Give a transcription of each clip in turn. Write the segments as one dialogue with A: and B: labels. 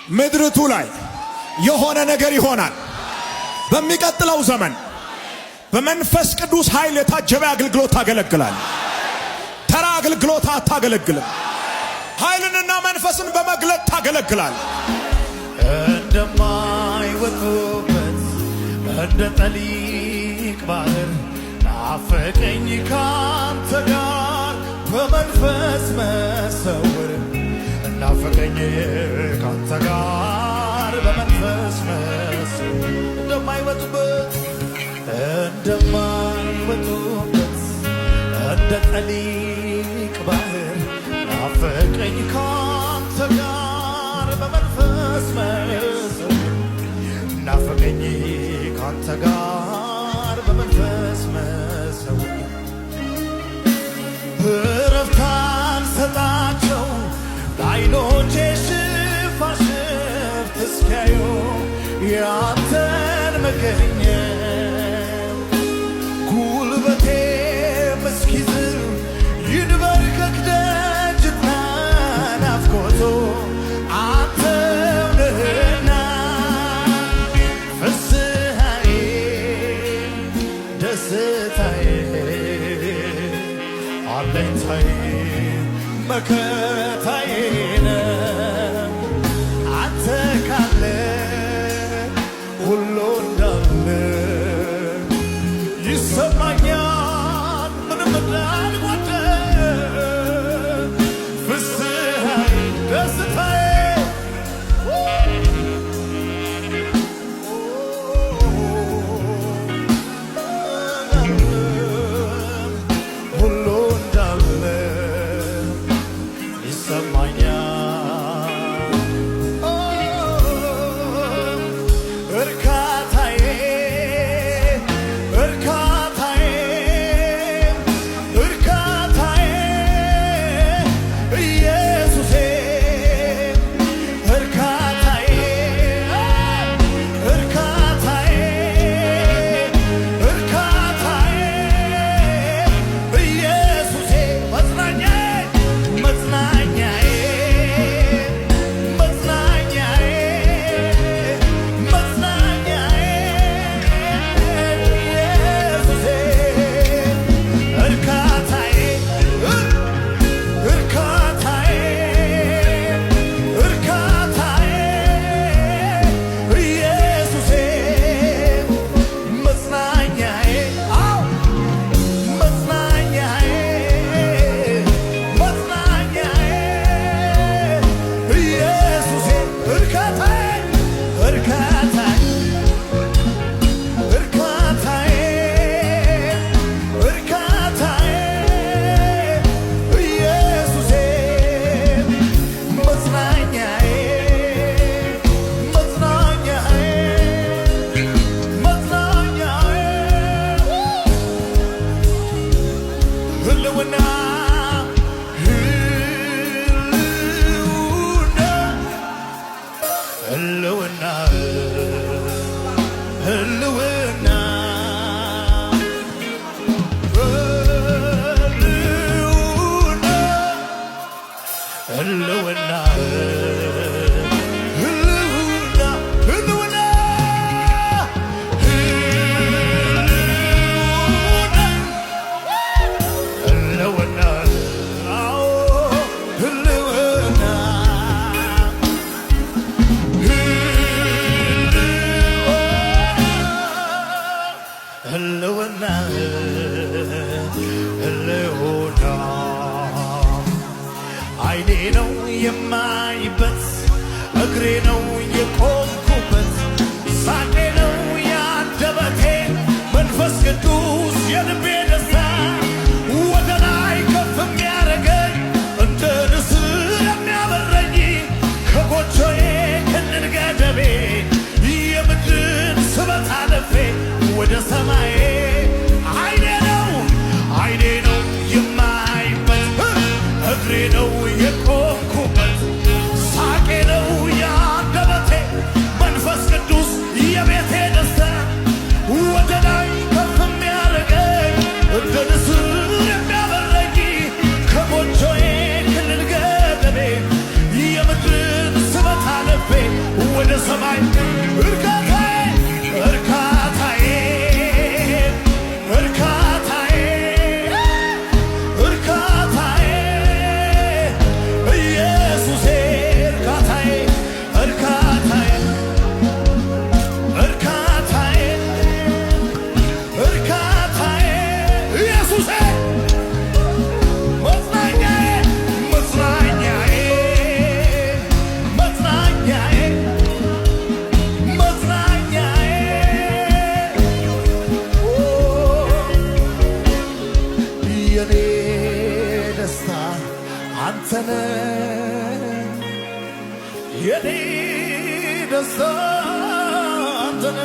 A: ምድርቱ ላይ የሆነ ነገር ይሆናል። በሚቀጥለው ዘመን በመንፈስ ቅዱስ ኃይል የታጀበ አገልግሎት ታገለግላል። ተራ አገልግሎት አታገለግልም። ኃይልንና መንፈስን በመግለጥ ታገለግላል።
B: እንደማይወጡበት እንደ ጠሊቅ ባህር ናፈቀኝ ካንተ ጋር በመንፈስ መሰወር ናፈቀኝ ካንተ ጋር በመንፈስ መሰወር እንደማይወጡበት እንደ ጠሊቅ ባህር ናፈቀኝ ካንተ ጋር በመንፈስ መሰወር ናፈቀኝ ካንተ ጋር በመንፈስ መሰወር እረፍታን ሰጣቸው ለዓይኖቼ ሽፋሽፍት እስኪያዩ ያንተን መገኘት ጉልበቴ እስኪዝል ይንበርከክ ደጅህ ናፍቆቱ አንተው ነህና ፍስሐዬ ደስታዬ አለኝታዬ መከታዬ ነህ አንተ ካለ ሁሉ እንዳለ ይሰማኛል ምንም እንዳልጎደል ፍስሐዬ ደስታዬ ሁሉ እንዳለ ይሰማኛል እርካታዬ እርካታዬ እርካታዬ ኢየሱሴ እርካታዬ እርካታዬ እርካታዬ ኢየሱሴ መጽናኛዬ መጽናኛዬ መጽናኛዬ መጽናኛዬ ኢየሱሴ እርካታዬ እርካታዬ እርካታዬ ኢየሱሴ መጽናኛዬ አዎ መጽናኛዬ መጽናኛዬ ኢየሱሴ እርካታዬ እርካታዬ እርካታዬ እርካታዬ ኢየሱሴ መጽናኛዬ መጽናኛዬ መጽናኛዬ ህልውና ህልውና ህልውና ህልውና ህልውና ህልውና ህልውና አዎ ህልውና ህልውና ህልውና ዓይኔ ነው የማይበት እግሬ ነው የቆምኩበት ሳቄ ነው ያንደበቴ መንፈስ ቅዱስ የልቤ ደስታ ወደ ላይ ከፍ የሚያረገኝ እንደ ንስር የሚያበረኝ ከጎጆዬ ክልል ገደቤ የምድርን ስበት አለፌ ወደ ሰማዬ ዓይኔ ነው የማይበት እግሬ ነው የቆምኩበት ሳቄ ነው ያንደበቴ መንፈስ ቅዱስ የቤቴ ደስታ ወደ ላይ ከፍ የሚያረገኝ ሰማይ እርካታዬ እርካታዬ እርካታዬ እርካታዬ ኢየሱሴ እርካታዬ እርካታዬ እርካታዬ እርካታዬ ኢየሱሴ አንተነ የኔ ደስታ አንተነ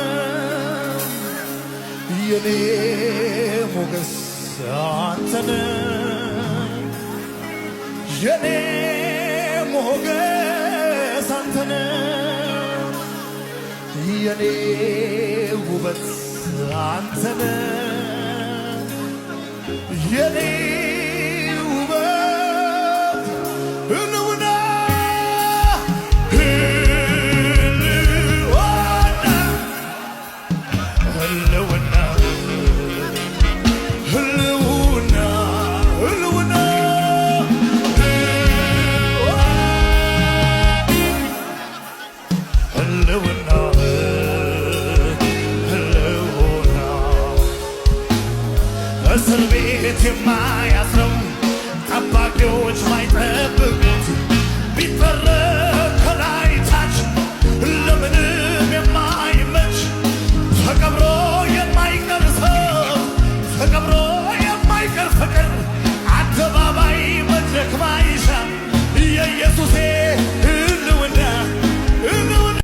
B: የኔ ሞገስ አንተነ የኔ ሞገስ አንተነ የኔ ውበት አንተነ የኔ እስር ቤት የማያስ